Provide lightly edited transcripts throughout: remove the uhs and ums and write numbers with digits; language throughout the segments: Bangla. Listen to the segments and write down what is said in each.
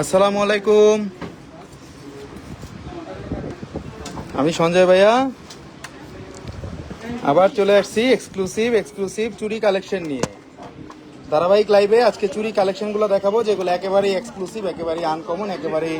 আসসালামু আলাইকুম, আমি সঞ্জয় ভাইয়া আবার চলে আসছি এক্সক্লুসিভ চুরি কালেকশন নিয়ে। ধারাবাহিক লাইভে আজকে চুরি কালেকশনগুলো দেখাবো, যেগুলো একেবারেই এক্সক্লুসিভ, একেবারেই আনকমন, একেবারেই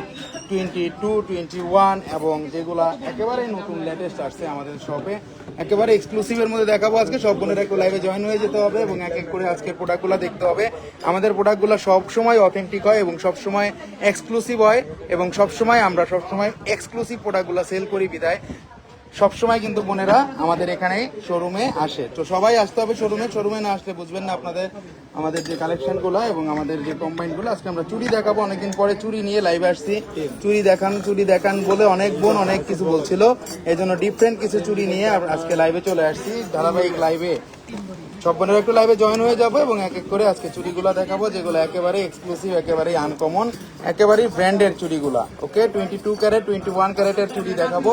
22, 21 এবং যেগুলো একেবারেই নতুন লেটেস্ট আসছে আমাদের শপে, একেবারে এক্সক্লুসিভের মধ্যে দেখাবো আজকে। সব বোনেরা একটু লাইভে জয়েন হয়ে যেতে হবে এবং এক এক করে আজকের প্রোডাক্টগুলো দেখতে হবে। আমাদের প্রোডাক্টগুলো সবসময় অথেন্টিক হয় এবং সবসময় এক্সক্লুসিভ হয় এবং আমরা সবসময় এক্সক্লুসিভ প্রোডাক্টগুলো সেল করি বিদায় সবসময় কিন্তু বোনেরা আমাদের এখানে শোরুমে আসে। তো সবাই আসতে হবে শোরুমে না আসলে বুঝবেন না আপনাদের আমাদের যে কালেকশনগুলো এবং আমাদের যে কম্বাইনগুলো। আজকে আমরা চুড়ি দেখাবো, অনেকদিন পরে চুড়ি নিয়ে লাইভে আসছি। চুড়ি দেখান বলে অনেক বোন অনেক কিছু বলছিল, এই জন্য ডিফারেন্ট কিছু চুড়ি নিয়ে আজকে লাইভে চলে আসছি। ধারাবাহিক লাইভে সব বোনেরা একটু লাইভে জয়েন হয়ে যাবো এবং এক এক করে আজকে চুড়িগুলো দেখাবো, যেগুলো একেবারে এক্সক্লুসিভ, একেবারেই আনকমন, একেবারেই ব্র্যান্ডের চুড়িগুলা। ওকে, 22 ক্যারেট 21 ক্যারেটের চুড়ি দেখাবো,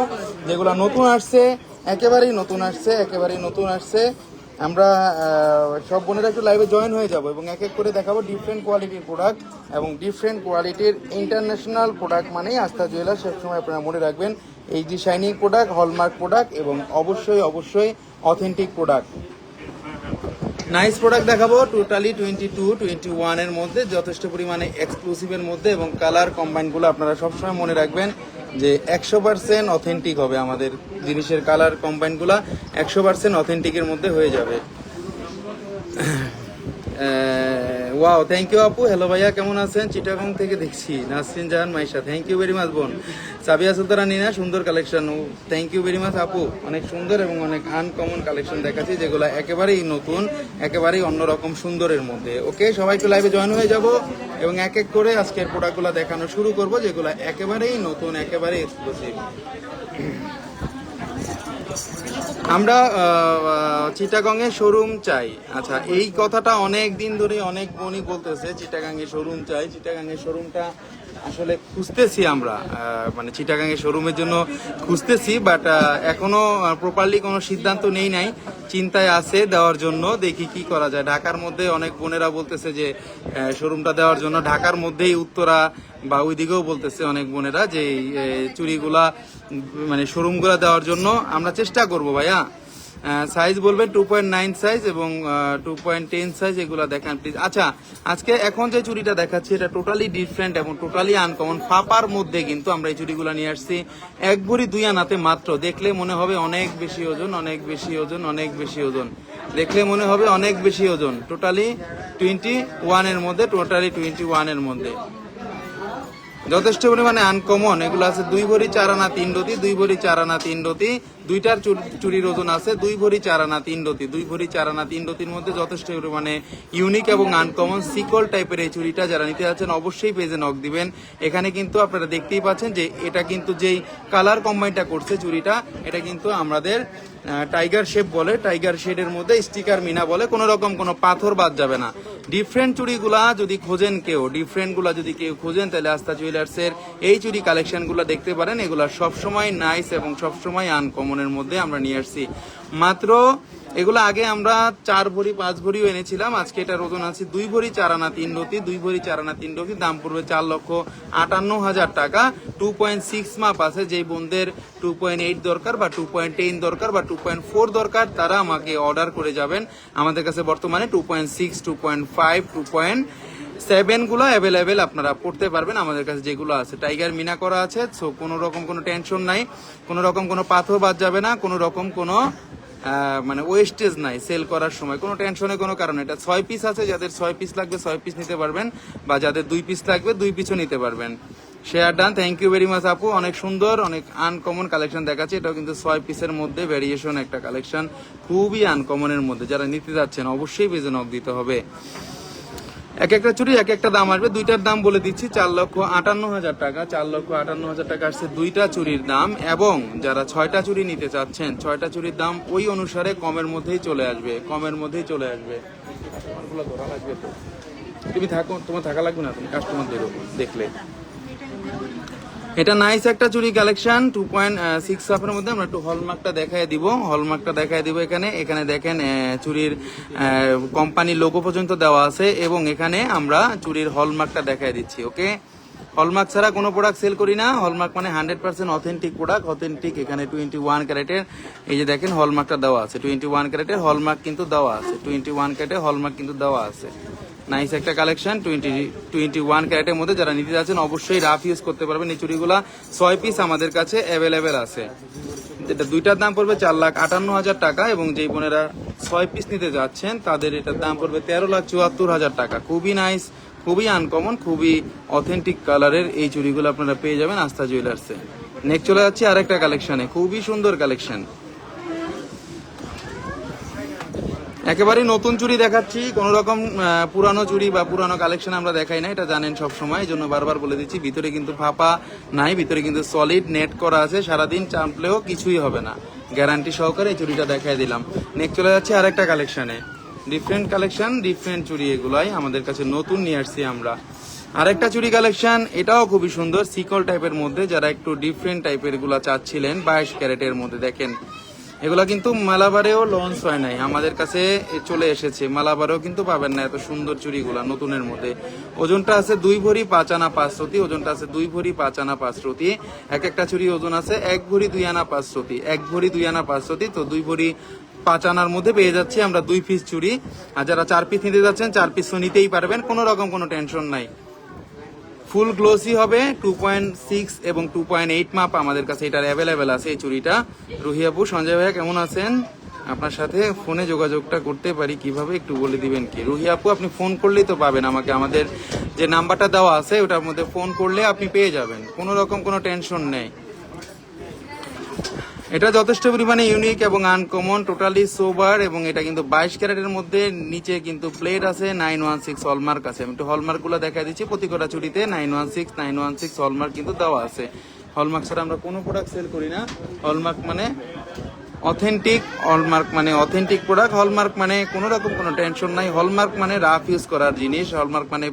যেগুলো নতুন আসছে, একেবারেই নতুন আসছে। আমরা সব বোনেরা একটু লাইভে জয়েন হয়ে যাবো এবং এক এক করে দেখাবো ডিফারেন্ট কোয়ালিটির প্রোডাক্ট এবং ডিফারেন্ট কোয়ালিটির ইন্টারন্যাশনাল প্রোডাক্ট মানেই আস্থা জুয়েলার্স। সবসময় আপনারা মনে রাখবেন HD shining product, hallmark product এবং অবশ্যই অথেন্টিক প্রোডাক্ট। নাইস প্রোডাক্ট দেখাবো, টোটালি 22, 21 এর মধ্যে, যথেষ্ট পরিমাণে এক্সক্লুসিভের মধ্যে এবং কালার কম্বাইনগুলো আপনারা সবসময় মনে রাখবেন যে 100% অথেন্টিক হবে। আমাদের জিনিসের কালার কম্বাইনগুলো 100% অথেন্টিকের মধ্যে হয়ে যাবে। ওয়াও, থ্যাংক ইউ আপু। হ্যালো ভাইয়া, কেমন আছেন? চিটাগং থেকে দেখছি। Nasrin Jahan Maisha, thank you very much বোন। সাবিয়া সুলতানা নিনা, সুন্দর collection, thank you very much আপু। অনেক সুন্দর এবং অনেক আনকমন কালেকশন দেখাচ্ছি, যেগুলো একেবারেই নতুন, একেবারেই অন্যরকম সুন্দরের মধ্যে। ওকে, সবাই একটু লাইভে জয়েন হয়ে যাব এবং এক এক করে আজকের প্রোডাক্টগুলো দেখানো শুরু করব, যেগুলো একেবারেই নতুন, একেবারেই এক্সক্লুসিভ। আমরা চিটাগংয়ে শোরুম চাই। আচ্ছা, এই কথাটা অনেক দিন ধরে অনেক বোনই বলতেছে চিটাগাংয়ে শোরুম চাই। চিটাগাংয়ের শোরুমটা আসলে খুঁজতেছি আমরা, মানে চিটাগাংয়ের শোরুমের জন্য খুঁজতেছি, বাট এখনো প্রপারলি কোনো সিদ্ধান্ত নেই নাই। চিন্তায় আছে দেওয়ার জন্য, দেখি কি করা যায়। ঢাকার মধ্যে অনেক বোনেরা বলতেছে যে শোরুমটা দেওয়ার জন্য, ঢাকার মধ্যেই উত্তরা বা ওইদিকেও বলতেছে অনেক বোনেরা যে চুড়িগুলা মানে শোরুমগুলা দেওয়ার জন্য। আমরা চেষ্টা করব ভাইয়া। সাইজ বলবেন 2.9 সাইজ এবং 2.10 সাইজ, এগুলো দেখান প্লিজ। আচ্ছা, আজকে এখন যে চুড়িটা দেখাচ্ছি এটা টোটালি ডিফারেন্ট এবং টোটালি আনকমন। ফাপার মধ্যে কিন্তু আমরা এই চুড়িগুলো নিয়ে আসছি 1 ভরি 2 আনাতে মাত্র। দেখলে মনে হবে অনেক বেশি ওজন, দেখলে মনে হবে অনেক বেশি ওজন। টোটালি 21 এর মধ্যে, যথেষ্ট পরিমাণে আনকমন। এগুলো আছে 2 ভরি 4 আনা 3 রতি, 2 ভরি 4 আনা 3 রতি, দুইটার চুরির ওজন আছে 2 ভরি 4 আনা 3 রতি, 2 ভরি 4 আনা 3 রতির মধ্যে যথেষ্ট পরিমাণে ইউনিক এবং আনকমন সিকল টাইপের এই চুরিটা যারা নিতে যাচ্ছেন অবশ্যই পেজে নক দিবেন। এখানে কিন্তু আপনারা দেখতেই পাচ্ছেন যে এটা কিন্তু যেই কালার কম্বাইনটা করছে চুরিটা, এটা কিন্তু আমাদের টাইগার শেপ বলে, টাইগার শেডের মধ্যে স্টিকার মিনা বলে। কোনো রকম কোনো পাথর বাদ যাবে না। ডিফারেন্ট চুড়িগুলা যদি খোঁজেন কেউ খোঁজেন তাহলে আস্থা জুয়েলার্সের এই চুড়ি কালেকশনগুলো দেখতে পারেন। এগুলা সবসময় নাইস এবং সবসময় আনকমনের মধ্যে আমরা নিয়ে আসছি। মাত্র এগুলো আগে আমরা 4 ভরি 5 ভরিও এনেছিলাম। আজকে এটার ওজন আছে 2 ভরি 4 আনা 3 রতি, 2 ভরি 4 আনা 3 রতি, দাম পড়বে 4,58,000 টাকা। 2.6 মাপ আছে। যেই বোনদের 2.8 দরকার বা 2.10 দরকার বা 2.4 দরকার, তারা আমাকে অর্ডার করে যাবেন। আমাদের কাছে বর্তমানে 2.6, 2.5, 2.7 গুলো অ্যাভেলেবেল আপনারা পড়তে পারবেন। আমাদের কাছে যেগুলো আছে টাইগার মিনা করা আছে, সো কোনো রকম কোনো টেনশন নাই, কোনো রকম কোনো পাথর বাদ যাবে না, কোনো রকম কোনো মানে ওয়েস্টেজ নাই সেল করার সময়, কোনো টেনশনের কোনো কারণে। এটা 6 পিস আছে, যাদের 6 পিস লাগবে 6 পিস নিতে পারবেন, বা যাদের 2 পিস লাগবে 2 পিসও নিতে পারবেন। Share done, thank you very much আপু। অনেক সুন্দর, অনেক আনকমন কালেকশন দেখাচ্ছে। এটাও কিন্তু 6 পিসের মধ্যে ভ্যারিয়েশন একটা কালেকশন, খুবই আনকমনের মধ্যে। যারা নিতে যাচ্ছেন অবশ্যই পেজে নক দিতে হবে। এক একটা চুড়ি এক একটা দাম আসবে। দুইটার দাম বলে দিচ্ছি, 4,58,000 টাকা। 4,58,000 টাকা আসছে দুইটা চুড়ির দাম। এবং যারা 6টা চুড়ি নিতে চাচ্ছেন, 6টা চুড়ির দাম ওই অনুসারে কমের মধ্যেই চলে আসবে। তুমি থাকো, তোমার থাকা লাগবে না, তুমি কাস্টমার দেখলে। এটা নাইস একটা চুরি কালেকশন 2.6 হাফের মধ্যে। আমরা একটু হলমার্কটা দেখায় দিব, এখানে এখানে দেখেন চুরির কোম্পানির লোগো পর্যন্ত দেওয়া আছে এবং এখানে আমরা চুরির হলমার্কটা দেখায় দিচ্ছি। ওকে, হলমার্ক ছাড়া কোনো প্রোডাক্ট সেল করি না। হলমার্ক মানে 100% অথেন্টিক প্রোডাক্ট, অথেন্টিক। এখানে 21 ক্যারেটের এই যে দেখেন হলমার্কটা দেওয়া আছে, 21 ক্যারেটের হলমার্ক কিন্তু দেওয়া আছে, 21 ক্যারেটের হলমার্ক কিন্তু দেওয়া আছে। নাইস একটা কালেকশন 21 ক্যারেটের মধ্যে। যারা নিতে যাচ্ছেন অবশ্যই রাফ ইউজ করতে পারবেন। এই চুড়িগুলা 6 পিস আমাদের কাছে অ্যাভেলেবেল আছে। এটা দুইটার দাম পড়বে 4,58,000 টাকা এবং যেই বোনেরা 6 পিস নিতে যাচ্ছেন তাদের এটার দাম পড়বে 13,74,000 টাকা। খুবই নাইস, খুবই আনকমন, খুবই অথেন্টিক কালারের এই চুড়িগুলো আপনারা পেয়ে যাবেন আস্থা জুয়েলার্সে। নেক্সট চলে যাচ্ছি আরেকটা কালেকশনে, খুবই সুন্দর কালেকশন। একেবারে নতুন চুড়ি দেখাচ্ছি, কোন রকম পুরানো চুড়ি বা পুরানো কালেকশন আমরা দেখাই না, এটা জানেন সব সময়, এই জন্য বারবার বলে দিচ্ছি। ভিতরে কিন্তু ফাঁপা নাই, ভিতরে কিন্তু সলিড নেট করা আছে, সারাদিন চাপলেও কিছুই হবে না, গ্যারান্টি সহকারে এই চুড়িটা দেখাই দিলাম। নেক্সট চলে যাচ্ছে আরেকটা কালেকশনে, ডিফারেন্ট কালেকশন, ডিফারেন্ট চুড়ি এগুলাই আমাদের কাছে নতুন নিয়ে আসছি আমরা। আরেকটা চুড়ি কালেকশন, এটাও খুবই সুন্দর সিকল টাইপের মধ্যে। যারা একটু ডিফারেন্ট টাইপের গুলা চাচ্ছিলেন 22 ক্যারেটের মধ্যে, দেখেন এগুলা কিন্তু মালাবারেও লঞ্চ হয় নাই, আমাদের কাছে চলে এসেছে। মালাবারেও কিন্তু পাবেন না এত সুন্দর চুড়িগুলা নতুনের মধ্যে। ওজনটা আছে 2 ভরি 5 আনা 5 রতি, ওজনটা আছে 2 ভরি 5 আনা 5 রতি। এক একটা চুড়ি ওজন আছে 1 ভরি 2 আনা 5 রতি, 1 ভরি 2 আনা 5 রতি। তো 2 ভরি 5 আনার মধ্যে পেয়ে যাচ্ছি আমরা 2 পিস চুড়ি। আর যারা 4 পিস নিতে যাচ্ছেন 4 পিস তো নিতেই পারবেন, কোনো রকম কোনো টেনশন নাই। ফুল গ্লোসি হবে, 2.6 এবং 2.8 মাপ আমাদের কাছে এটার অ্যাভেলেবেল আছে এই চুড়িটা। রুহি আপু, সঞ্জয় ভাইয়া কেমন আছেন? আপনার সাথে ফোনে যোগাযোগটা করতে পারি কিভাবে একটু বলে দিবেন কি? রুহি আপু, আপনি ফোন করলেই তো পাবেন আমাকে, আমাদের যে নাম্বারটা দেওয়া আছে ওটার মধ্যে ফোন করলে আপনি পেয়ে যাবেন, কোনো রকম কোনো টেনশন নেই। এটা যথেষ্ট পরিমাণে ইউনিক এবং আনকমন, টোটালি সোবার, এবং এটা কিন্তু 22 ক্যারেটের মধ্যে। নিচে কিন্তু প্লেট আছে, 916 হলমার্ক আছে। আমি একটু হলমার্ক গুলো দেখা দিচ্ছি। প্রতি কটা চুড়িতে 916 হলমার্ক কিন্তু দেওয়া আছে। হলমার্ক ছাড়া আমরা কোনো প্রোডাক্ট সেল করি না। হলমার্ক মানে অথেন্টিক, হলমার্ক মানে অথেন্টিক প্রোডাক্ট, হলমার্ক মানে কোনো রকম কোনো টেনশন নাই। হলমার্ক মানে রাফ ইউজ করার জিনিস। হলমার্ক মানে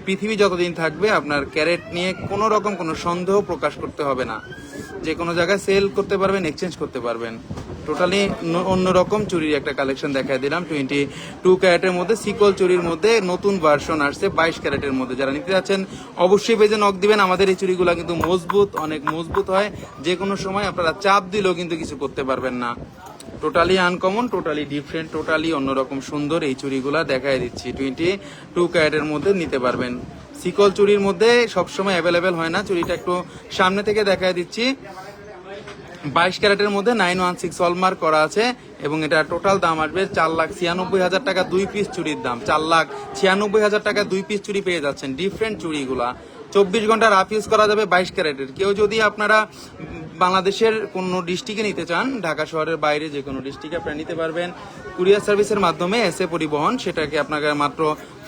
পৃথিবী যতদিন থাকবে আপনার ক্যারেট নিয়ে কোনো রকম কোনো সন্দেহ প্রকাশ করতে হবে না, যে কোনো জায়গায় সেল করতে পারবেন, এক্সচেঞ্জ করতে পারবেন। টোটালি অন্যরকম চুরির একটা কালেকশন দেখাই দিলাম। 22 ক্যারেটের মধ্যে সিকল চুরির মধ্যে নতুন ভার্সন আসছে 22 ক্যারেটের মধ্যে। যারা নিতে যাচ্ছেন অবশ্যই পেজে নক দিবেন। আমাদের এই চুরিগুলো কিন্তু মজবুত, অনেক মজবুত হয়, যে কোনো সময় আপনারা চাপ দিলেও কিন্তু কিছু করতে পারবেন না। Totally uncommon, totally different, totally অন্যরকম সুন্দর এই চুড়িগুলা দেখাই দিচ্ছি। 22 ক্যারেটের মধ্যে নিতে পারবেন। সিকল চুড়ির মধ্যে সবসময় অ্যাভেলেবেল হয় না, চুড়িটা একটু সামনে থেকে দেখাই দিচ্ছি। 22 ক্যারেটের মধ্যে 916 হলমার্ক করা আছে এবং এটা টোটাল দাম আসবে 4,96,000 টাকা। 2 পিস চুড়ির দাম 4,96,000 টাকা। 2 পিস চুড়ি পেয়ে যাচ্ছেন, ডিফারেন্ট চুড়িগুলা 24 ঘন্টা রাফ ইউজ করা যাবে। 22 ক্যারেটের। কেউ যদি আপনারা বাংলাদেশের কোনো ডিস্ট্রিক্টে নিতে চান, ঢাকা শহরের বাইরে যে কোনো ডিস্ট্রিক্টে আপনারা নিতে পারবেন কুরিয়ার সার্ভিসের মাধ্যমে, এসএ পরিবহন। সেটাকে আপনাকে মাত্র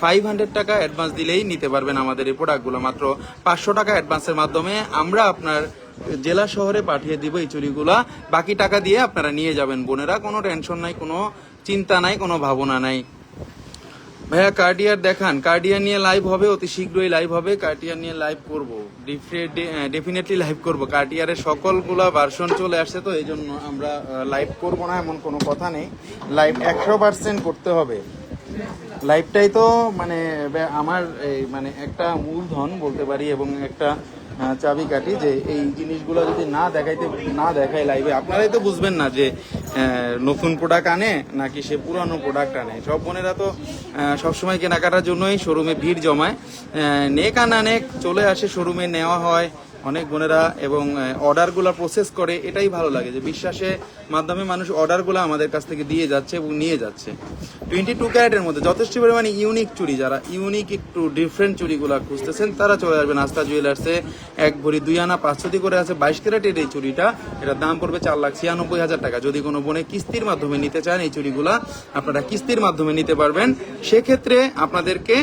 500 টাকা অ্যাডভান্স দিলেই নিতে পারবেন আমাদের এই প্রোডাক্টগুলো। মাত্র 500 টাকা অ্যাডভান্সের মাধ্যমে আমরা আপনার জেলা শহরে পাঠিয়ে দিব এই চুড়িগুলা। বাকি টাকা দিয়ে আপনারা নিয়ে যাবেন বোনেরা, কোনো টেনশন নাই, কোনো চিন্তা নাই, কোনো ভাবনা নাই। ভাইয়া কার্ডিয়ার দেখান। কার্ডিয়ার নিয়ে লাইভ হবে, অতি শীঘ্রই লাইভ হবে। কার্ডিয়ার নিয়ে লাইভ করব, ডেফিনেটলি লাইভ করব। কার্ডিয়ারের সকলগুলা ভার্সন চলে আসছে, তো এই জন্য আমরা লাইভ করব না এমন কোনো কথা নেই। লাইভ 100% করতে হবে। লাইভটাই তো মানে আমার এই মানে একটা মূলধন বলতে পারি এবং একটা চাবিকাঠি, যে এই জিনিসগুলো যদি না দেখায় লাইভে, আপনারাই তো বুঝবেন না যে নতুন প্রোডাক্ট আনে নাকি সে পুরানো প্রোডাক্ট আনে। সব বোনেরা তো সবসময় কেনাকাটার জন্যই শোরুমে ভিড় জমায়, নেক আর না নেক চলে আসে শোরুমে, নেওয়া হয় অনেক বোনেরা এবং অর্ডারগুলো প্রসেস করে। এটাই ভালো লাগে যে বিশ্বাসের মাধ্যমে মানুষ অর্ডারগুলো আমাদের কাছ থেকে দিয়ে যাচ্ছে এবং নিয়ে যাচ্ছে। 22 ক্যারেটের মধ্যে যথেষ্ট পরিমাণে ইউনিক চুড়ি, যারা ইউনিক একটু ডিফারেন্ট চুড়িগুলো খুঁজতেছেন তারা চলে আসবেন আস্থা জুয়েলার্সে। 1 ভরি 2 আনা 5 রতি করে আছে 22 ক্যারেটের এই চুড়িটা। এটার দাম পড়বে 4,96,000 টাকা। যদি কোনো বোনে কিস্তির মাধ্যমে নিতে চান এই চুড়িগুলা, আপনারা কিস্তির মাধ্যমে নিতে পারবেন। সেক্ষেত্রে আপনাদেরকে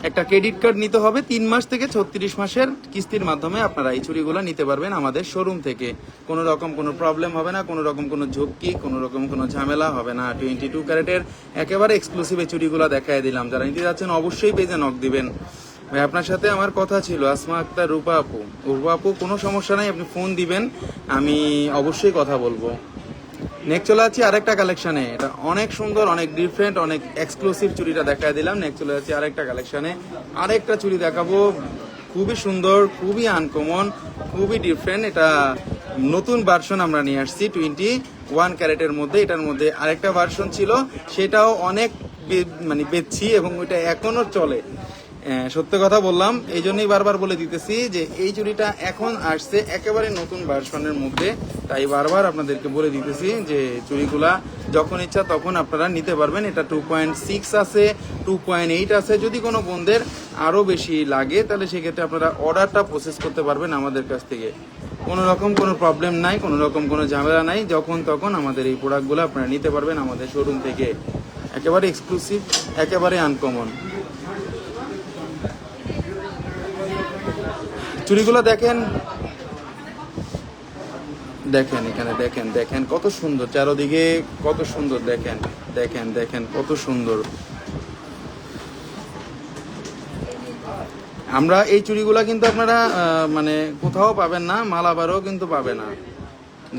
একটা ক্রেডিট কার্ড নিতে হবে। 3 মাস থেকে 36 মাসের কিস্তির মাধ্যমে আপনারা এই চুড়িগুলো নিতে পারবেন আমাদের শোরুম থেকে। কোনো রকম কোনো প্রবলেম হবে না, কোনো রকম কোনো ঝক্কি, কোনো রকম কোনো ঝামেলা হবে না। 22 ক্যারেটের একেবারে এক্সক্লুসিভ এই চুড়িগুলো দেখাই দিলাম। যারা নিতে যাচ্ছেন অবশ্যই পেজে নক দিবেন। ভাই আপনার সাথে আমার কথা ছিল, আসমা আক্তার, রূপা আপু। রূপা আপু কোনো সমস্যা নাই, আপনি ফোন দিবেন, আমি অবশ্যই কথা বলবো। নেক্সট চলে যাচ্ছি আরেকটা কালেকশনে, এটা অনেক সুন্দর, অনেক ডিফারেন্ট, অনেক এক্সক্লুসিভ চুড়িটা দেখায় দিলাম। নেক্সট চলে যাচ্ছি আরেকটা কালেকশনে, আরেকটা চুড়ি দেখাবো, খুবই সুন্দর, খুবই আনকমন, খুবই ডিফারেন্ট। এটা নতুন ভার্সন আমরা নিয়ে আসছি 21 ক্যারেটের মধ্যে। এটার মধ্যে আরেকটা ভার্সন ছিল, সেটাও অনেক মানে বেচছি এবং ওইটা এখনো চলে। সত্য কথা বললাম, এই জন্যই বারবার বলে দিতেছি যে এই চুড়িটা এখন আসছে একেবারে নতুন ভার্সনের মধ্যে, তাই বারবার আপনাদেরকে বলে দিতেছি যে চুড়িগুলা যখন ইচ্ছা তখন আপনারা নিতে পারবেন। এটা 2.6 আছে, 2.8 আছে। যদি কোনো বন্ধের আরও বেশি লাগে তাহলে সেক্ষেত্রে আপনারা অর্ডারটা প্রসেস করতে পারবেন আমাদের কাছ থেকে। কোনো রকম কোনো প্রবলেম নাই, কোনো রকম কোনো ঝামেলা নাই, যখন তখন আমাদের এই প্রোডাক্টগুলো আপনারা নিতে পারবেন আমাদের শোরুম থেকে। একেবারে এক্সক্লুসিভ, একেবারে আনকমন চুড়িগুলো দেখেন, দেখেন এখানে, দেখেন দেখেন কত সুন্দর, চারোদিকে কত সুন্দর, দেখেন দেখেন দেখেন কত সুন্দর। আমরা এই চুড়িগুলো কিন্তু আপনারা মানে কোথাও পাবেন না, মালাবারও কিন্তু পাবে না।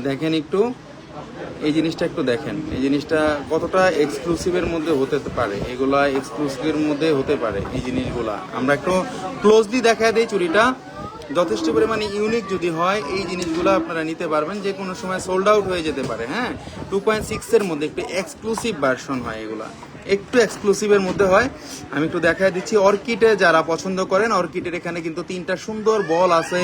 দেখেন একটু এই জিনিসটা, একটু দেখেন এই জিনিসটা কতটা এক্সক্লুসিভের মধ্যে হতে পারে, এগুলা এক্সক্লুসিভের মধ্যে হতে পারে এই জিনিসগুলা। আমরা একটু ক্লোজলি দেখা দিই চুড়িটা, যথেষ্ট পরিমাণে ইউনিক যদি হয় এই জিনিসগুলো আপনারা নিতে পারবেন, যে কোনো সময় সোল্ড আউট হয়ে যেতে পারে। হ্যাঁ, 2.6 এর মধ্যে একটু এক্সক্লুসিভ ভার্সন হয়, এগুলা একটু এক্সক্লুসিভের মধ্যে হয়। আমি একটু দেখা দিচ্ছি, অর্কিডে যারা পছন্দ করেন, অর্কিডের এখানে কিন্তু 3টা সুন্দর বল আছে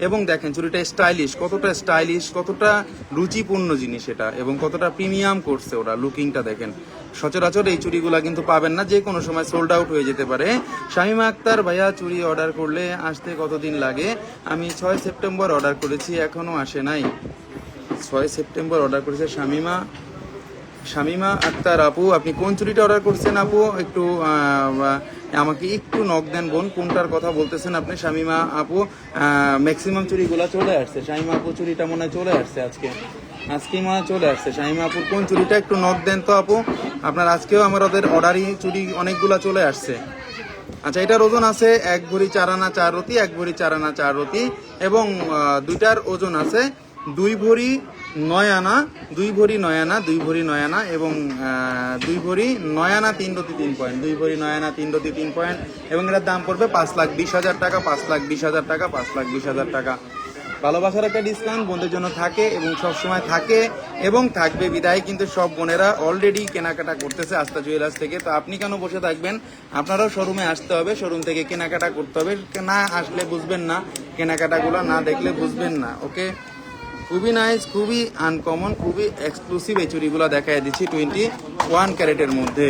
এবং দেখেন চুড়িটা স্টাইলিশ, কতটা স্টাইলিশ, কতটা রুচিপূর্ণ জিনিস এটা, এবং কতটা প্রিমিয়াম করছে ওরা, লুকিংটা দেখেন। সচরাচর এই চুড়িগুলা কিন্তু পাবেন না, যে কোনো সময় সোল্ড আউট হয়ে যেতে পারে। শামিমা আক্তার ভাইয়া, চুড়ি অর্ডার করলে আসতে কতদিন লাগে? আমি 6 সেপ্টেম্বর অর্ডার করেছি, এখনো আসে নাই। 6 সেপ্টেম্বর অর্ডার করেছে শামিমা আক্তার আপু। আপনি কোন চুড়িটা অর্ডার করছেন আপু? একটু আমাকে একটু নক দেন বোন, কোনটার কথা বলতেছেন আপনি শামিমা আপু? ম্যাক্সিমাম চুড়িগুলা চলে আসছে, শামিমা আপু চুড়িটা মনে হয় চলে আসছে আজকেই মনে হয় চলে আসছে। শামিমা আপুর কোন চুড়িটা একটু নক দেন তো আপু। আপনার আজকেও আমাদের অর্ডারই চুড়ি অনেকগুলা চলে আসছে। আচ্ছা, এটার ওজন আছে 1 ভরি 4 আনা 4 রতি, 1 ভরি 4 আনা 4 রতি, এবং দুইটার ওজন আছে 2 ভরি 9 আনা, 2 ভরি 9 আনা, 2 ভরি 9 আনা, এবং 2 ভরি 9 আনা 3 রতি 3 পয়েন্ট, 2 ভরি 9 আনা 3 রতি 3 পয়েন্ট, এবং এটার দাম পড়বে 5,20,000 টাকা, 5,20,000 টাকা, 5,20,000 টাকা। ভালোবাসার একটা ডিসকাউন্ট বোনদের জন্য থাকে এবং সবসময় থাকে এবং থাকবে, বিদায় কিন্তু সব বোনেরা অলরেডি কেনাকাটা করতেছে আস্থা জুয়েলার্স থেকে। তো আপনি কেন বসে থাকবেন? আপনারাও শোরুমে আসতে হবে, শোরুম থেকে কেনাকাটা করতে হবে। না আসলে বুঝবেন না, কেনাকাটাগুলো না দেখলে বুঝবেন না। ওকে, খুবই নাইস, খুবই আনকমন, খুবই এক্সক্লুসিভ এই চুড়িগুলো দেখাই দিচ্ছি 21 ক্যারেটের মধ্যে।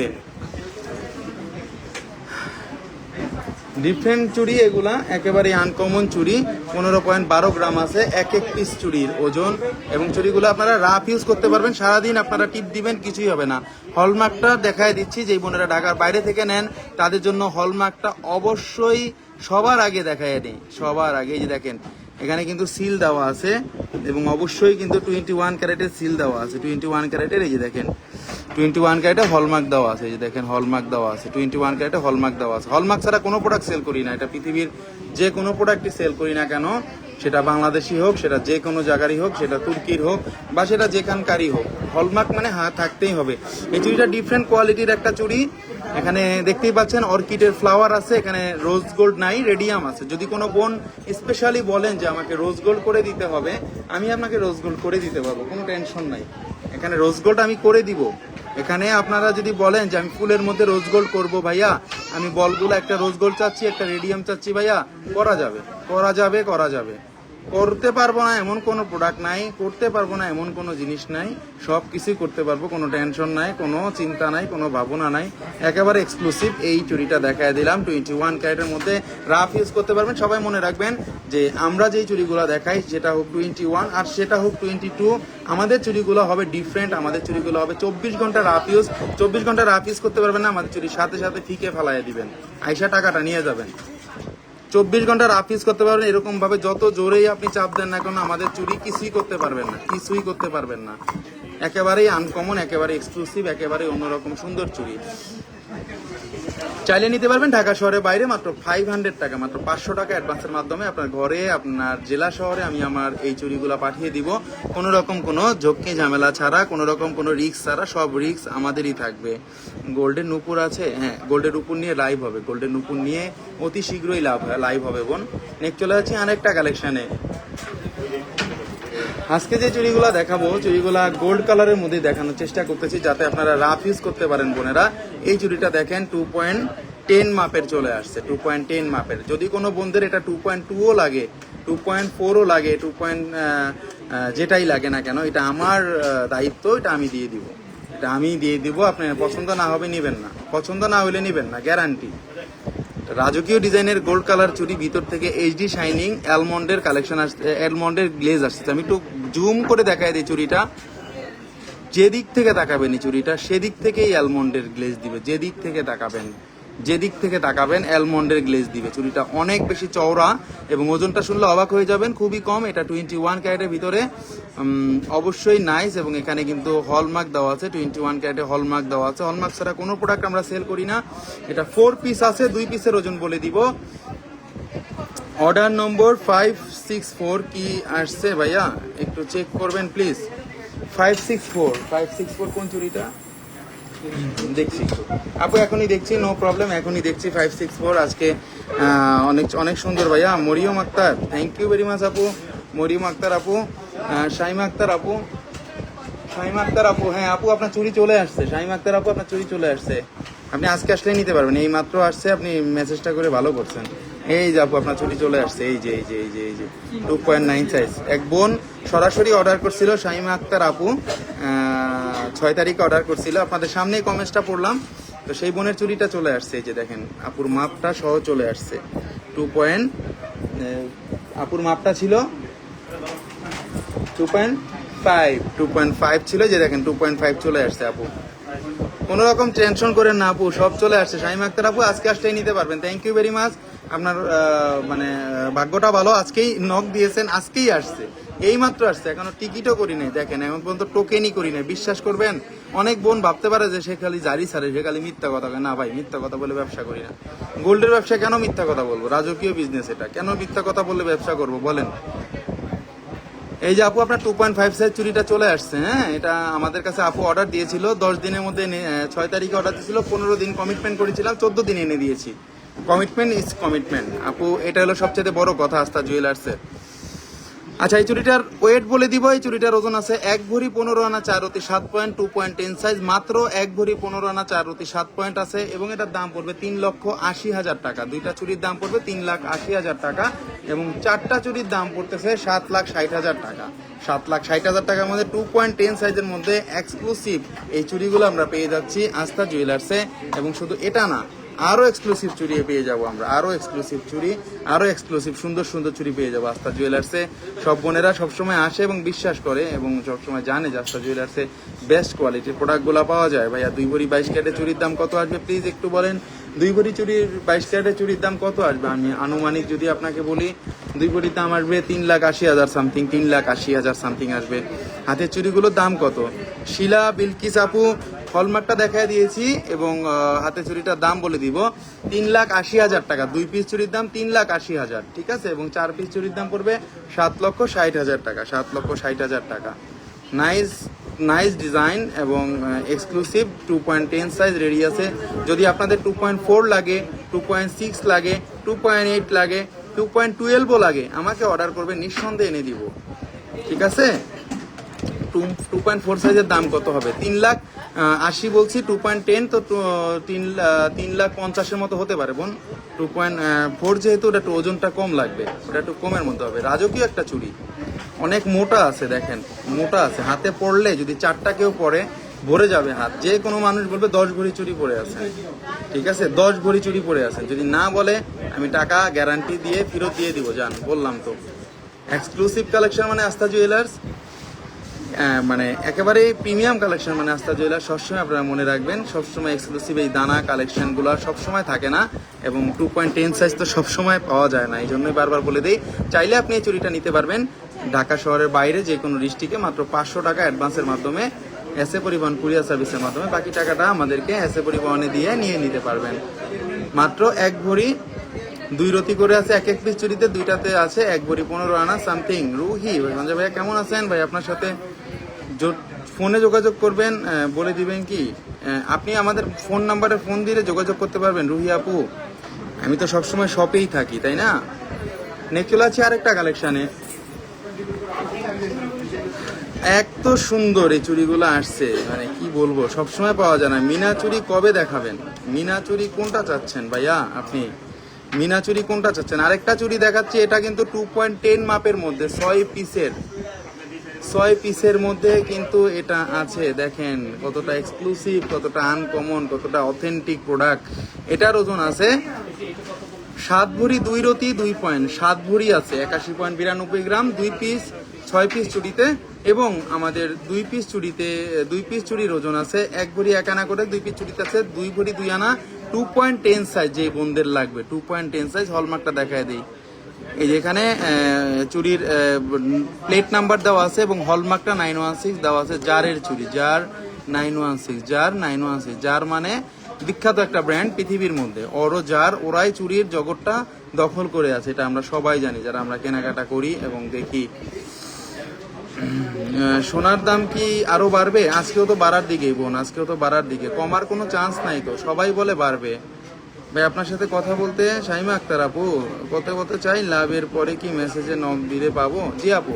ডিফারেন্ট চুড়ি এগুলা, একেবারে আনকমন চুড়ি। 15.12 গ্রাম আছে এক পিস চুড়ির ওজন, এবং চুড়িগুলো আপনারা রাফ ইউজ করতে পারবেন, সারাদিন আপনারা টিপ দিবেন, কিছুই হবে না। হলমার্কটা দেখায় দিচ্ছি, যেই বোনেরা ঢাকার বাইরে থেকে নেন তাদের জন্য হলমার্কটা অবশ্যই সবার আগে দেখায় দিই, সবার আগে। এই যে দেখেন এখানে কিন্তু সিল দেওয়া আছে, এবং অবশ্যই কিন্তু 21 ক্যারেটের সিল দেওয়া আছে, 21 ক্যারেটের। এই যে দেখেন 21 ক্যারেটে হলমার্ক দেওয়া আছে, এই যে দেখেন হলমার্ক দেওয়া আছে, 21 ক্যারেটে হলমার্ক দেওয়া আছে। হলমার্ক ছাড়া কোনো প্রোডাক্ট সেল করি না, এটা পৃথিবীর যে কোনো প্রোডাক্টই সেল করি না কেন, সেটা বাংলাদেশি হোক, সেটা যে কোনো জায়গারই হোক, সেটা তুর্কির হোক বা সেটা যেখানকারই হোক, হলমার্ক মানে থাকতেই হবে। এই চুড়িটা ডিফারেন্ট কোয়ালিটির একটা চুড়ি। এখানে দেখতেই পাচ্ছেন অর্কিডের ফ্লাওয়ার আছে, এখানে রোজ গোল্ড নাই, রেডিয়াম আছে। যদি কোনো বোন স্পেশালি বলেন যে আমাকে রোজ গোল্ড করে দিতে হবে, আমি আপনাকে রোজ গোল্ড করে দিতে পারবো, কোনো টেনশন নাই। এখানে রোজ গোল্ড আমি করে দিব। এখানে আপনারা যদি বলেন যে আমি ফুলের মধ্যে রোজ গোল্ড করবো ভাইয়া, আমি বলগুলো একটা রোজ গোল্ড চাচ্ছি, একটা রেডিয়াম চাচ্ছি ভাইয়া, করা যাবে, করা যাবে, করা যাবে। করতে পারবো না এমন কোনো প্রোডাক্ট নাই, করতে পারবো না এমন কোনো জিনিস নাই, সব কিছুই করতে পারবো, কোনো টেনশন নাই, কোনো চিন্তা নাই, কোনো ভাবনা নাই। একেবারে এক্সক্লুসিভ এই চুড়িটা দেখায় দিলাম 21 ক্যারেটের মধ্যে, রাফ ইউজ করতে পারবেন। সবাই মনে রাখবেন যে আমরা যেই চুড়িগুলো দেখাই, যেটা হোক 21 আর সেটা হোক 22, আমাদের চুড়িগুলো হবে ডিফারেন্ট। আমাদের চুড়িগুলো হবে 24 ঘন্টা রাফ ইউজ। 24 ঘন্টা রাফ ইউজ করতে পারবেন না, আমাদের চুড়ির সাথে সাথে ফিকে ফেলাইয়া দিবেন, আইসা টাকাটা নিয়ে যাবেন। 24 ঘন্টা রাফ ইউজ করতে পারবেন, এরকম ভাবে যত জোরেই আপনি চাপ দেন না কেন আমাদের চুড়ি কিছুই করতে পারবেন না, কিছুই করতে পারবেন না। একেবারেই আনকমন, একেবারে এক্সক্লুসিভ, একেবারে অন্যরকম সুন্দর চুড়ি। চাইলে নিতে পারবেন ঢাকা শহরের বাইরে মাত্র 500 টাকা, মাত্র 500 টাকা অ্যাডভান্সের মাধ্যমে আপনার ঘরে, আপনার জেলা শহরে আমি আমার এই চুড়িগুলো পাঠিয়ে দিব। কোনো রকম কোনো ঝক্কি ঝামেলা ছাড়া, কোনো রকম কোনো রিস্ক ছাড়া, সব রিস্ক আমাদেরই থাকবে। গোল্ডের নুপুর আছে, হ্যাঁ গোল্ডের নুপুর নিয়ে লাইভ হবে, গোল্ডের নুপুর নিয়ে অতি শীঘ্রই লাইভ হবে বোন। নেক্সট চলে যাচ্ছি আরেকটা কালেকশানে। আজকে যে চুড়িগুলো দেখাবো, চুড়িগুলা গোল্ড কালারের মধ্যে দেখানোর চেষ্টা করতেছি যাতে আপনারা রাফ ইউজ করতে পারেন বোনেরা। এই চুড়িটা দেখেন 2.10 মাপের চলে আসছে, 2.10 মাপের। যদি কোনো বোনদের এটা 2.2ও লাগে, 2.4ও লাগে, যেটাই লাগে না কেন, এটা আমার দায়িত্ব, এটা আমি দিয়ে দিব, এটা আমি দিয়ে দিব। আপনার পছন্দ না হবে নিবেন না, পছন্দ না হলে নিবেন না, গ্যারান্টি। রাজকীয় ডিজাইনের গোল্ড কালার চুড়ি, ভিতর থেকে এইচডি শাইনিং অ্যালমন্ডের কালেকশন আসছে, অ্যালমন্ডের গ্লেজ আসছে। আমি একটু জুম করে দেখাই দিই চুড়িটা। যেদিক থেকে তাকাবেন এই চুড়িটা সেদিক থেকেই অ্যালমন্ডের গ্লেজ দিবে, যেদিক থেকে তাকাবেন, যেদিক থেকে তাকাবেন অ্যালমন্ডের গ্লেজ দিবে। চুড়িটা অনেক বেশি চওড়া এবং ওজনটা শুনলে অবাক হয়ে যাবেন, খুবই কম। এটা 21 ক্যারেটের ভিতরে, অবশ্যই নাইস। এবং এখানে কিন্তু হলমার্ক দেওয়া আছে, 21 ক্যারেটে হলমার্ক দেওয়া আছে। হলমার্ক ছাড়া কোনো প্রোডাক্ট আমরা সেল করি না। এটা 4 পিস আছে, 2 পিসের ওজন বলে দিব। অর্ডার নম্বর 564 কি আসছে ভাইয়া একটু চেক করবেন প্লিজ। 564 কোন চুড়িটা দেখছি আপু, এখনই দেখছি, নো প্রবলেম, এখনই দেখছি। 564 আজকে অনেক অনেক সুন্দর ভাইয়া। Mariam Akter, thank you very much আপু। মরিয়ম আক্তার আপু, শাইমা আক্তার আপু, শাইমা আক্তার আপু, হ্যাঁ আপু আপনার চুড়ি চলে আসছে। শাইমা আক্তার আপু আপনার চুড়ি চলে আসছে, আপনি আজকে আসলেই নিতে পারবেন। এই মাত্র আসছে, আপনি মেসেজটা করে ভালো করছেন। এই যে আপু আপনার চুড়ি চলে আসছে, এই যে 2.9 সাইজ। এক বোন সরাসরি অর্ডার করছিল, শাইমা আক্তার আপু 6 তারিখে অর্ডার করছিল। আপনাদের সামনেই কমেন্টসটা পড়লাম, তো সেই বোনের চুড়িটা চলে আসছে। এই যে দেখেন আপুর মাপটা সহ চলে আসছে। আপুর মাপটা ছিল 2.5 ছিল, যে দেখেন 2.5 চলে আসছে আপু। কোনো রকম টেনশন করেন না আপু, সব চলে আসছে। শাইমা আক্তার আপু আজকে আসলেই নিতে পারবেন। Thank you very much. আপনার মানে ভাগ্যটা ভালো, আজকেই নক দিয়েছেন, আজকেই আসছে, এই মাত্র আসছে, এখনো টিকিটও করি নাই। দেখেন এখন পর্যন্ত টোকেনই করি নাই। বিশ্বাস করবেন, অনেক বোন ভাবতে পারে যে সে খালি জারি সারে, সে খালি মিথ্যা কথা বলে। না ভাই, মিথ্যা কথা বলে ব্যবসা করি না। গোল্ডের ব্যবসা কেন মিথ্যা কথা বলবো? রাজকীয় বিজনেস এটা, কেন মিথ্যা কথা বললে ব্যবসা করবো বলেন? এই যে আপু আপনার 2.5 সাইজ চুড়িটা চলে আসছে। হ্যাঁ, এটা আমাদের কাছে আপু অর্ডার দিয়েছিল 10 দিনের মধ্যে, 6 তারিখে অর্ডার দিয়েছিল, 15 দিন কমিটমেন্ট করেছিলাম, 14 দিন এনে দিয়েছি। কমিটমেন্ট ইজ কমিটমেন্ট আপু, এটা হলো সবচেয়ে বড় কথা আস্থা জুয়েলার্সের। আচ্ছা, এই চুড়িটার ওয়েট বলে দিব। এই চুড়িটার ওজন আছে 1 ভরি 15 আনা 4 রতি 7 পয়েন্ট, 2.10 সাইজ, মাত্র 1 ভরি 15 আনা 4 রতি 7 পয়েন্ট আছে। এবং এটার দাম পড়বে 3,80,000 টাকা। দুইটা চুড়ির দাম পড়বে 3,80,000 টাকা এবং 4টা চুড়ির দাম পড়তেছে 7,60,000 টাকা। 7,60,000 টাকার মধ্যে 2.10 সাইজের মধ্যে এক্সক্লুসিভ এই চুড়িগুলো আমরা পেয়ে যাচ্ছি আস্থা জুয়েলার্সে। এবং শুধু এটা না, আরও এক্সক্লুসিভ চুড়ি পেয়ে যাবো আমরা, আরও এক্সক্লুসিভ চুড়ি, আরও এক্সক্লুসিভ সুন্দর সুন্দর চুড়ি পেয়ে যাবো আস্থা জুয়েলার্সে। সব বোনেরা সবসময় আসে এবং বিশ্বাস করে এবং সবসময় জানে যে আস্থা জুয়েলার্সে বেস্ট কোয়ালিটির প্রোডাক্টগুলো পাওয়া যায়। ভাইয়া 2 ভরি 22 ক্যারেটের চুড়ির দাম কত আসবে প্লিজ একটু বলেন। 2 ভরি চুড়ির 22 ক্যারেটের চুড়ির দাম কত আসবে? আমি আনুমানিক যদি আপনাকে বলি, 2 ভরির দাম আসবে 3,80,000 সামথিং, 3,80,000 সামথিং আসবে। হাতের চুড়িগুলোর দাম কত? শিলা বিলকিস আপু হলমার্কটা দেখাই দিয়েছি এবং হাতে চুড়িটার দাম বলে দিব 3,80,000 টাকা। 2 পিস চুড়ির দাম 3,80,000, ঠিক আছে। এবং 4 পিস চুড়ির দাম পড়বে 7,60,000 টাকা, 7,60,000 টাকা। নাইস ডিজাইন এবং এক্সক্লুসিভ 2.10 সাইজ রেডি আছে। যদি আপনাদের 2.4 লাগে, 2.6 লাগে, 2.8 লাগে, 2.12ও লাগে, আমাকে অর্ডার করবে, নিঃসন্দেহে এনে দিব, ঠিক আছে। 2.4 সাইজের দাম কত হবে? 3,80,000 বলছি, 2.10 তো 3,50,000 মতো হতে পারে বোন। 2.4 যেহেতু ওটা একটু ওজনটা কম লাগবে, ওটা একটু কমের মধ্যে হবে। রাজকীয় একটা চুড়ি, অনেক মোটা আছে, দেখেন মোটা আছে, হাতে পড়লে যদি 4টা কেউ পরে ভরে যাবে হাত। যে কোনো মানুষ বলবে 10 ভরি চুড়ি পরে আছেন, ঠিক আছে, 10 ভরি চুড়ি পরে আছেন। যদি না বলে আমি টাকা গ্যারান্টি দিয়ে ফেরত দিয়ে দিব, জান বললাম তো। এক্সক্লুসিভ কালেকশন মানে আস্থা জুয়েলার্স, মানে একেবারে প্রিমিয়াম কালেকশন মানে আস্থা জুয়েলার্স। সবসময় আপনারা মনে রাখবেন, সবসময় এক্সক্লুসিভ এই দানা কালেকশনগুলো সবসময় থাকে না এবং 2.10 সাইজ তো সবসময় পাওয়া যায় না। এই জন্যই বারবার বলে দিই, চাইলে আপনি এই চুড়িটা নিতে পারবেন ঢাকা শহরের বাইরে যে কোনো ডিস্ট্রিক্টে মাত্র 500 টাকা অ্যাডভান্সের মাধ্যমে এসএ পরিবহন কুরিয়ার সার্ভিসের মাধ্যমে, বাকি টাকাটা আমাদেরকে এসএ পরিবহনে দিয়ে নিয়ে নিতে পারবেন। মাত্র 1 ভরি 2 রতি করে আছে, এক পিস চুরিতে, দুইটাতে আছে 1 ভরি 15 আনা সামথিং। রুহি সঞ্জয় ভাইয়া কেমন আছেন ভাই? আপনার সাথে ফোনে যোগাযোগ করবেন, বলে দিবেন কি আপনি আমাদের ফোন নাম্বারে ফোন দিয়ে যোগাযোগ করতে পারবেন। রুহি আপু, আমি তো সবসময় শপেই থাকি, তাই না? নেক্সট চলে আছে আরেকটা কালেকশানে। এত সুন্দর এই চুড়িগুলো আসছে, মানে কি বলবো, সবসময় পাওয়া যায় না। মিনা চুড়ি কবে দেখাবেন? মিনা চুড়ি কোনটা চাচ্ছেন ভাইয়া আপনি? মিনা চুড়ি কোনটা চাচ্ছেন? আরেকটা চুড়ি দেখাচ্ছি, এটা কিন্তু 2.10 মাপের মধ্যে 6 পিসের মধ্যে কিন্তু এটা আছে। দেখেন কতটা এক্সক্লুসিভ, কতটা আনকমন, কতটা অথেন্টিক প্রোডাক্ট। এটার ওজন আছে 7 ভরি 2 রতি 2 পয়েন্ট, 7 ভরি আছে 81.92 গ্রাম, 2 পিস 6 পিস চুড়িতে। এবং আমাদের 2 পিস চুড়িতে 2 পিস চুড়ির ওজন আছে 1 ভরি 1 আনা করে, 2 পিস চুড়িতে আছে 2 ভরি 2 আনা। 2.10 সাইজ, যে বোনদের লাগবে 2.10 সাইজ। হলমার্কটা দেখায় দিই, এই যে এখানে চুড়ির প্লেট নাম্বার দেওয়া আছে এবং হলমার্কটা 916 দেওয়া আছে। জারের চুড়ি, জার 916, জার মানে বিখ্যাত একটা ব্র্যান্ড পৃথিবীর মধ্যে। জার, ওরাই চুড়ির জগৎটা দখল করে আছে, এটা আমরা সবাই জানি যারা আমরা কেনাকাটা করি এবং দেখি। সোনার দাম কি আরো বাড়বে? আজকেও তো বাড়ার দিকেই বোন, আজকেও তো বাড়ার দিকে, কমার কোনো চান্স নাই তো, সবাই বলে বাড়বে। ভাই আপনার সাথে কথা বলতে শাইমা আক্তার আপু, কথা বলতে চাই, লাভের পরে কি মেসেজে নক দিলে পাবো? জি আপু,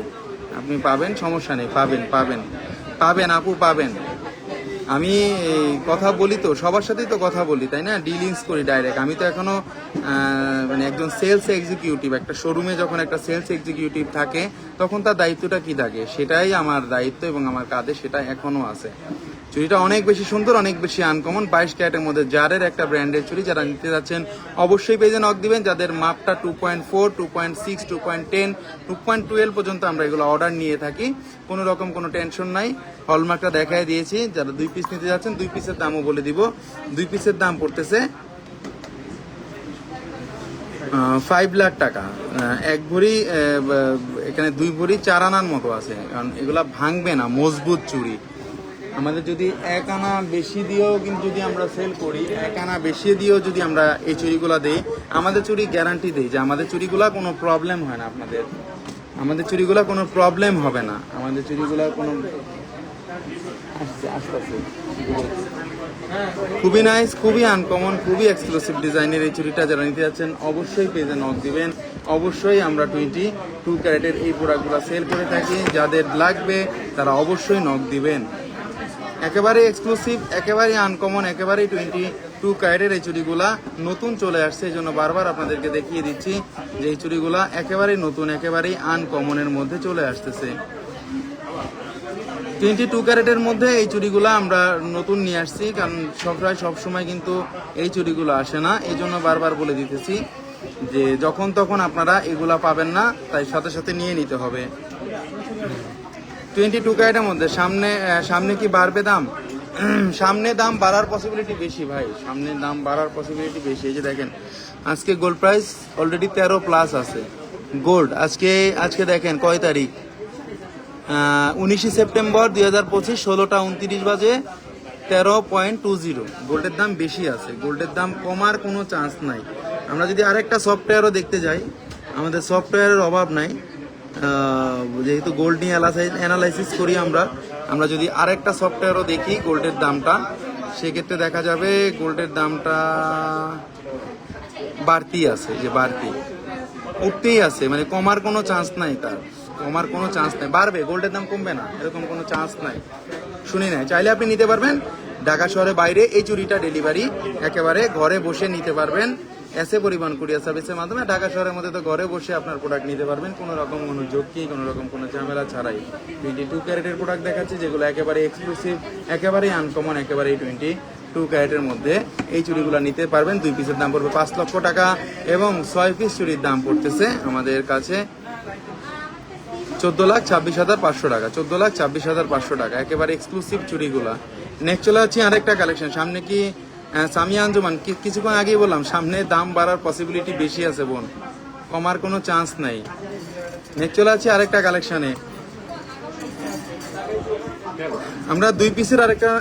আপনি পাবেন, সমস্যা নেই, পাবেন আপু, পাবেন। আমি কথা বলি তো, সবার সাথেই তো কথা বলি, তাই না? ডিলিংস করি ডাইরেক্ট। আমি তো এখনো মানে একজন সেলস এক্সিকিউটিভ। একটা শোরুমে যখন একটা সেলস এক্সিকিউটিভ থাকে তখন তার দায়িত্বটা কি থাকে, সেটাই আমার দায়িত্ব এবং আমার কাঁধে সেটা এখনো আছে। চুড়িটা অনেক বেশি সুন্দর, অনেক বেশি আনকমন। 22 ক্যারেটের মধ্যে জারের একটা ব্র্যান্ডের চুড়ি। যারা নিতে যাচ্ছেন অবশ্যই পেজে নক দিবেন। যাদের মাপটা 2.4, 2.6, 2.10, 2.12 পর্যন্ত আমরা এগুলো অর্ডার নিয়ে থাকি, কোনো রকম কোনো টেনশন নাই। হলমার্কটা দেখায় দিয়েছি। যারা 2 পিস নিতে যাচ্ছেন, 2 পিসের দামও বলে দিব। 2 পিসের দাম পড়তেছে 5 লাখ টাকা। 1 ভরি এখানে 2 ভরি 4 আনার মতো আছে, কারণ এগুলা ভাঙবে না, মজবুত চুড়ি। আমাদের যদি 1 আনা বেশি দিয়েও কিন্তু যদি আমরা সেল করি, 1 আনা বেশি দিয়েও যদি আমরা এই চুড়িগুলা দিই, আমাদের চুড়ি গ্যারান্টি দিই যে আমাদের চুড়িগুলা কোনো প্রবলেম হয় না। আমাদের চুড়িগুলা কোনো প্রবলেম হবে না। আমাদের চুড়িগুলা কোনো আস্তে খুবই নাইস, খুবই আনকমন, খুবই এক্সক্লুসিভ ডিজাইনের এই চুড়িটা যারা নিতে যাচ্ছেন অবশ্যই পেজে নক দিবেন। অবশ্যই আমরা 22 ক্যারেটের এই প্রোডাক্টগুলো সেল করে থাকি। যাদের লাগবে তারা অবশ্যই নক দিবেন। একেবারে এক্সক্লুসিভ, একেবারে আনকমন, একেবারেই 22 ক্যারেটের এই চুড়িগুলা নতুন চলে আসছে। এই জন্য বারবার আপনাদেরকে দেখিয়ে দিচ্ছি যে এই চুড়িগুলা একেবারেই নতুন, একেবারেই আনকমনের মধ্যে চলে আসতেছে। 22 ক্যারেটের মধ্যে এই চুড়িগুলো আমরা নতুন নিয়ে আসছি, কারণ সব সময় কিন্তু এই চুড়িগুলো আসে না। এই জন্য বারবার বলে দিতেছি যে যখন তখন আপনারা এগুলা পাবেন না, তাই সাথে সাথে নিয়ে নিতে হবে। 22 ক্যারেটের মধ্যে সামনে কি বাড়বে দাম? সামনে দাম বাড়ার পসিবিলিটি বেশি ভাই, সামনে দাম বাড়ার পসিবিলিটি বেশি। এই যে দেখেন আজকে গোল্ড প্রাইস অলরেডি 13+ আছে। গোল্ড আজকে দেখেন কয় তারিখ, 19 সেপ্টেম্বর 2025, 16টা 29 বাজে 13.20। গোল্ডের দাম বেশি আছে, গোল্ডের দাম কমার কোনো চান্স নাই। আমরা যদি আরেকটা সফটওয়্যারও দেখতে যাই, আমাদের সফটওয়্যারের অভাব নাই, যেহেতু গোল্ড নিয়ে অ্যানালাইসিস করি আমরা যদি আরেকটা সফটওয়্যারও দেখি গোল্ডের দামটা, সেক্ষেত্রে দেখা যাবে গোল্ডের দামটা বাড়তি আছে, যে বাড়তি উঠতেই আছে, মানে কমার কোনো চান্স নাই, তার কমার কোনো চান্স নাই। বাড়বে, গোল্ডের দাম কমবে না এরকম কোনো চান্স নাই, শুনি নাই। চাইলে আপনি নিতে পারবেন ঢাকা শহরের বাইরে। এই চুড়িটা ডেলিভারি একেবারে ঘরে বসে নিতে পারবেন এসএ পরিবহন কুরিয়ার সার্ভিসের মাধ্যমে। ঢাকা শহরের মধ্যে তো ঘরে বসে আপনার প্রোডাক্ট নিতে পারবেন, কোনো রকম কোনো ঝক্কি, কোনো রকম কোনো ঝামেলা ছাড়াই। 22 ক্যারেটের প্রোডাক্ট দেখাচ্ছি যেগুলো একেবারে এক্সক্লুসিভ, একেবারেই আনকমন, একেবারেই 22 ক্যারেটের মধ্যে এই চুড়িগুলো নিতে পারবেন। 2 পিসের দাম পড়বে 5 লক্ষ টাকা এবং 6 পিস চুড়ির দাম পড়তেছে আমাদের কাছে 14,26,500 টাকা। 14,26,500 টাকা, একেবারে এক্সক্লুসিভ চুড়িগুলা। নেক্সট চলে যাচ্ছি আরেকটা কালেকশন। সামনে কি সামিয়া আঞ্জুমান, কিছুক্ষণ আগেই বললাম সামনে দাম বাড়ার পসিবিলিটি বেশি আছে বোন, কমার কোনো চান্স নাই। নেক্সট চলে যাচ্ছি আরেকটা কালেকশনে। আমরা 2 পিসের আরেকটা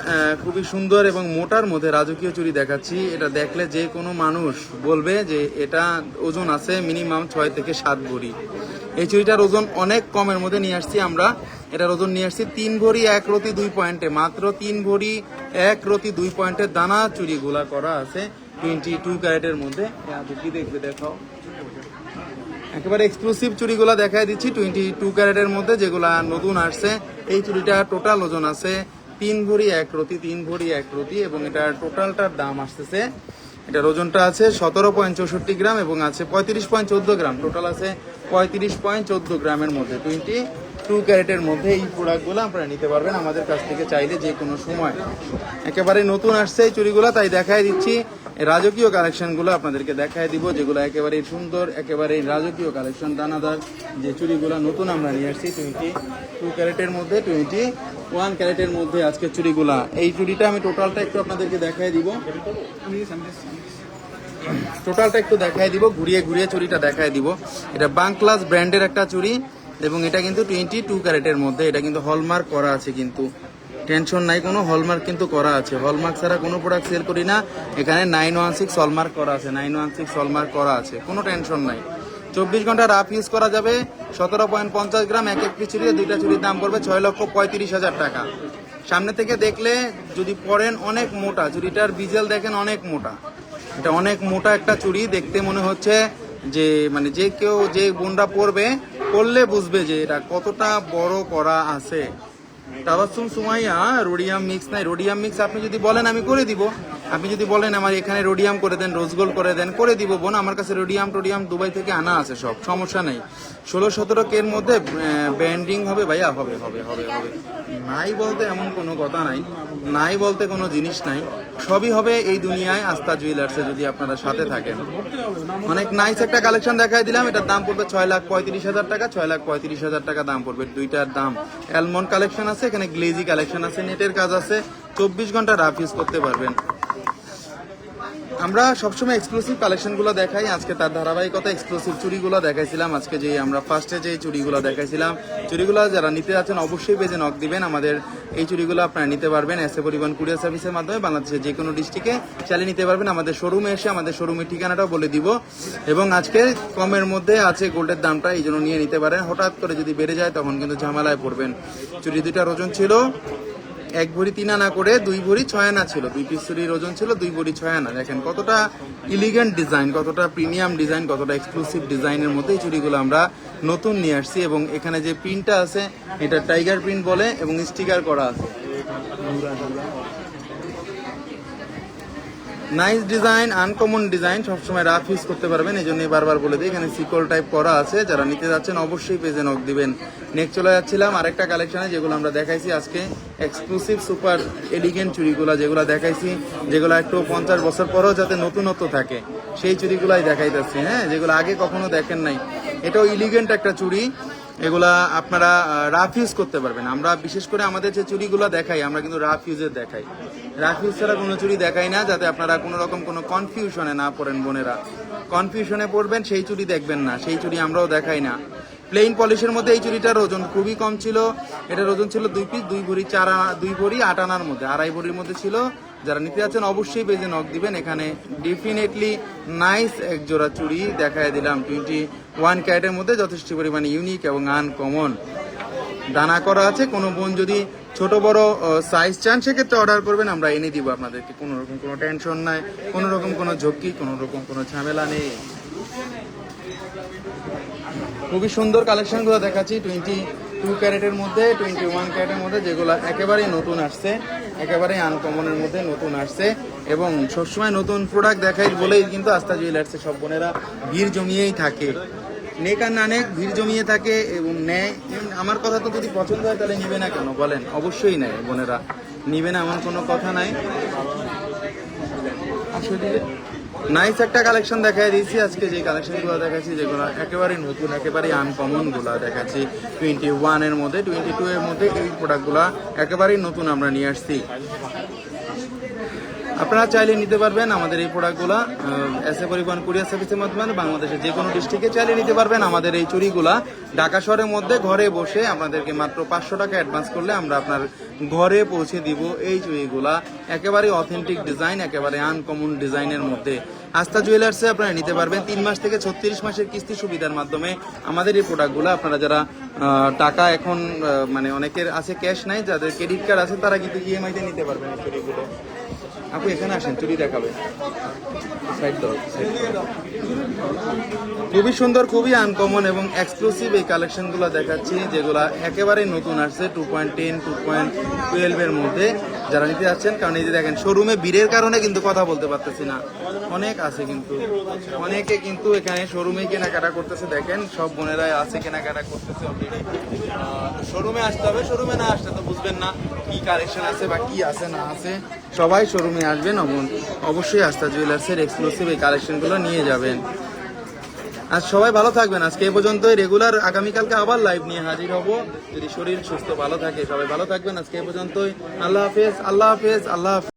খুবই সুন্দর এবং মোটার মধ্যে রাজকীয় চুড়ি দেখাচ্ছি। এটা দেখলে যে কোনো মানুষ বলবে যে এটা ওজন আছে মিনিমাম 6 থেকে 7 ভরি। এই চুড়িটার ওজন অনেক কমের মধ্যে নিয়ে আসছি আমরা। এটার ওজন নিয়ে আসছি 3 ভরি 1 রতি 2 পয়েন্টে, মাত্র 3 ভরি 1 রতি 2 পয়েন্টের দানা চুড়িগুলা করা আছে 22 ক্যারেটের মধ্যে। কি দেখবে দেখাও, একেবারে এক্সক্লুসিভ চুড়িগুলা দেখাই দিচ্ছি 22 ক্যারেটের মধ্যে, যেগুলা নতুন আসছে। এই চুড়িটা টোটাল ওজন আছে 3 ভরি 1 রতি, 3 ভরি 1 রতি, এবং এটার টোটালটার দাম আসতেছে, এটার ওজনটা আছে 17.64 গ্রাম এবং আছে 35.14 গ্রাম। টোটাল আছে 35.14 গ্রামের মধ্যে 22 ক্যারেটের মধ্যে। এই প্রোডাক্টগুলো আপনারা নিতে পারবেন আমাদের কাছ থেকে চাইলে যে কোনো সময়। একেবারে নতুন আসছে এই চুড়িগুলো, তাই দেখাই দিচ্ছি। রাজকীয় কালেকশনগুলো আপনাদেরকে দেখাই দিব, যেগুলো একেবারে সুন্দর, একেবারে রাজকীয় কালেকশন, দানাদার যে চুড়িগুলো নতুন আমরা নিয়ে আসছি 22 ক্যারেটের মধ্যে, 21 ক্যারেটের মধ্যে আজকে চুড়িগুলা। এই চুড়িটা আমি টোটালটা একটু আপনাদেরকে দেখাই দিব, টোটালটা একটু দেখাই দিব, ঘুরিয়ে ঘুরিয়ে চুড়িটা দেখাই দিব। এটা বাংক্লাস ব্র্যান্ডের একটা চুড়ি এবং এটা কিন্তু 22 ক্যারেটের মধ্যে। এটা কিন্তু হলমার্ক করা আছে, কিন্তু টেনশন নাই কোনো, হলমার্ক কিন্তু করা আছে। হলমার্ক ছাড়া কোনো প্রোডাক্ট সেল করি না। এখানে 916 হলমার্ক করা আছে, 916 হলমার্ক করা আছে, কোনো টেনশন নাই। 24 ঘন্টা রাফ ইউজ করা যাবে। 17.50 গ্রাম এক এক পিস চুড়ি, দুইটা চুড়ির দাম পড়বে 6,35,000 টাকা। সামনে থেকে দেখলে যদি পরেন অনেক মোটা, চুড়িটার বিজেল দেখেন অনেক মোটা, এটা অনেক মোটা একটা চুড়ি। দেখতে মনে হচ্ছে যে মানে যে কেউ যে বোনরা পরলে বুঝবে যে এটা কতটা বড় করা আছে। তাবাসসুম সুমাইয়া রোডিয়াম মিক্স নাই, রোডিয়াম মিক্স আপনি যদি বলেন আমি করে দিব, আপনি যদি বলেন আমার এখানে রোডিয়াম করে দেন, রোজ গোল্ড করে দেন, করে দিব বোন। আমার কাছে রোডিয়াম টোডিয়াম দুবাই থেকে আনা আছে, সব সমস্যা নেই। 16-17 কের মধ্যে ব্যান্ডিং হবে ভাইয়া, হবে হবে হবে হবে, নাই বলতে এমন কোনো কথা নাই, নাই বলতে কোনো জিনিস নাই, সবই হবে এই দুনিয়ায় আস্থা জুয়েলার্সে যদি আপনারা সাথে থাকেন। অনেক নাইস একটা কালেকশন দেখাই দিলাম। এটার দাম পড়বে 6,35,000 টাকা, 6,35,000 টাকা দাম পড়বে। দুইটার দাম অ্যালমন্ড কালেকশন আছে, এখানে গ্লেজি কালেকশন আছে, নেটের কাজ আছে, 24 ঘন্টা রাফ ইউজ করতে পারবেন। আমরা সবসময় এক্সক্লুসিভ কালেকশনগুলো দেখাই। আজকে তার ধারাবাহিকতা এক্সক্লুসিভ চুড়িগুলো দেখাইছিলাম। আজকে যে আমরা ফার্স্টে যে চুড়িগুলো দেখাইছিলাম, চুড়িগুলো যারা নিতে যাচ্ছেন অবশ্যই পেজে নক দিবেন। আমাদের এই চুড়িগুলো আপনারা নিতে পারবেন এসএ পরিবহন কুরিয়ার সার্ভিসের মাধ্যমে, বাংলাদেশের যে কোনো ডিস্ট্রিক্টে চালিয়ে নিতে পারবেন। আমাদের শোরুমে এসে আমাদের শোরুমের ঠিকানাটাও বলে দিব, এবং আজকে কমের মধ্যে আছে গোল্ডের দামটা, এই জন্য নিয়ে নিতে পারেন। হঠাৎ করে যদি বেড়ে যায় তখন কিন্তু ঝামেলায় পড়বেন। চুড়ি দুইটার ওজন ছিল 1 ভরি 3 আনা করে 2 ভরি 6 আনা ছিল। 2 পিস চুরির ওজন ছিল 2 ভরি 6 আনা। দেখেন কতটা এলিগেন্ট ডিজাইন, কতটা প্রিমিয়াম ডিজাইন, কতটা এক্সক্লুসিভ ডিজাইনের মধ্যে এই চুড়িগুলো আমরা নতুন নিয়ে আসছি। এবং এখানে যে প্রিন্টটা আছে এটা টাইগার প্রিন্ট বলে এবং স্টিকার করা আছে। নাইস ডিজাইন, আনকমন ডিজাইন, সবসময় রাফ ইউজ করতে পারবেন, এই জন্যই বারবার বলে দিই। এখানে সিকল টাইপ করা আছে, যারা নিতে যাচ্ছেন অবশ্যই পেজে নক দিবেন। নেক্সট চলে যাচ্ছিলাম আরেকটা কালেকশনে, যেগুলো আমরা দেখাইছি আজকে এক্সক্লুসিভ সুপার এলিগেন্ট চুড়িগুলো, যেগুলো দেখাইছি, যেগুলো একটু 50 বছর পরেও যাতে নতুনত্ব থাকে, সেই চুড়িগুলাই দেখাইতেছি। হ্যাঁ, যেগুলো আগে কখনো দেখেন নাই। এটাও এলিগেন্ট একটা চুড়ি, এগুলা আপনারা রাফ ইউজ করতে পারবেন। আমরা বিশেষ করে আমাদের যে চুড়িগুলো দেখাই, আমরা কিন্তু রাফ ইউজের দেখাই, রাফ ইউজ ছাড়া কোনো চুড়ি দেখাই না, যাতে আপনারা কোনো রকম কোনো কনফিউশনে না পড়েন। বোনেরা কনফিউশনে পড়বেন সেই চুড়ি দেখবেন না, সেই চুড়ি আমরাও দেখাই না। প্লেইন পলিশের মধ্যে এই চুড়িটার ওজন খুবই কম ছিল। এটার ওজন ছিল 2 পিস 2 ভরি 8 আনার মধ্যে, 2.5 ভরির মধ্যে ছিল। যারা নিতে যাচ্ছেন অবশ্যই পেজে নক দিবেন। এখানে ডেফিনেটলি নাইস এক জোড়া চুড়ি দেখায় দিলাম 21 ক্যারেটের মধ্যে, যথেষ্ট পরিমাণে ইউনিক এবং আনকমন দানা করা আছে। কোনো বোন যদি ছোট বড় সাইজ চান সেক্ষেত্রে অর্ডার করবেন, আমরা এনে দিব আপনাদেরকে। কোনো রকম কোনো টেনশন নাই, কোনো রকম কোনো ঝক্কি, কোনো রকম কোনো ঝামেলা নেই। খুবই সুন্দর কালেকশনগুলো দেখাচ্ছি 22 ক্যারেটের মধ্যে, 21 ক্যারেটের মধ্যে, যেগুলো একেবারেই নতুন আসছে, একেবারেই আনকমনের মধ্যে নতুন আসছে। এবং সবসময় নতুন প্রোডাক্ট দেখাই বলেই কিন্তু আস্থা জুয়েলার্সে সব বোনেরা ভিড় জমিয়েই থাকে, নেক আর না নেক ভিড় জমিয়ে থাকে এবং নেয়। আমার কথা তো যদি পছন্দ হয় তাহলে নিবে না কেন বলেন? অবশ্যই নেয় বোনেরা, নিবে না এমন কোনো কথা নাই। আসলে নাইস একটা কালেকশন দেখাই দিয়েছি আজকে। যে কালেকশনগুলো দেখাচ্ছি যেগুলো একেবারেই নতুন, একেবারেই আনকমন গুলা দেখাচ্ছি 21 এর মধ্যে, 22 এর মধ্যে এই প্রোডাক্টগুলো একেবারেই নতুন আমরা নিয়ে আসছি। আপনারা চাইলে নিতে পারবেন আমাদের এই প্রোডাক্টগুলা এসএ পরিবহন কুরিয়ার সার্ভিসের মাধ্যমে বাংলাদেশের যে কোনো ডিস্ট্রিক্টে চাইলে নিতে পারবেন। আমাদের এই চুড়িগুলা ঢাকা শহরের মধ্যে ঘরে বসে আপনাদেরকে মাত্র 500 টাকা অ্যাডভান্স করলে আমরা আপনার ঘরে পৌঁছে দিব এই চুড়িগুলা। একেবারে অথেন্টিক ডিজাইন, একেবারে আনকমন ডিজাইনের মধ্যে আস্থা জুয়েলার্সে আপনারা নিতে পারবেন 3 মাস থেকে 36 মাসের কিস্তি সুবিধার মাধ্যমে আমাদের এই প্রোডাক্টগুলো। আপনারা যারা টাকা এখন মানে অনেকের আছে ক্যাশ নাই, যাদের ক্রেডিট কার্ড আছে তারা কিন্তু ইএমআই তে নিতে পারবেন এই চুড়িগুলো। আপু এখানে আসেন, চুড়ি দেখাবে। সাইড দাও, সাইড দাও। খুবই সুন্দর, খুবই আনকমন এবং এক্সক্লুসিভ এই কালেকশনগুলো দেখাচ্ছি, যেগুলা একেবারে নতুন আসছে 2.10 2.12 এর মধ্যে। যারা নিতে যাচ্ছেন, কারণ এই যে দেখেন শোরুমে ভিড়ের কারণে কিন্তু কথা বলতে পারতেছি না, অনেক আছে কিন্তু অনেকে কিন্তু এখানে শোরুমে কেনাকাটা করতেছে। দেখেন সব বোনেরাই আছে কেনাকাটা করতেছে অলরেডি। শোরুমে আসতে হবে, শোরুমে না আসলে তো বুঝবেন না কি কালেকশন আছে বা কি আছে না আছে। সবাই শোরুমে আসবেন, অবশ্যই আস্থা জুয়েলার্সের এক্সক্লুসিভ এই কালেকশনগুলো নিয়ে যাবেন। আজ সবাই ভালো থাকবেন। আজকে এই পর্যন্তই, রেগুলার আগামীকালকে আবার লাইভ নিয়ে হাজির হব যদি শরীর সুস্থ ভালো থাকে। সবাই ভালো থাকবেন। আজকে এই পর্যন্তই। আল্লাহ হাফেজ, আল্লাহ হাফেজ, আল্লাহ হাফেজ।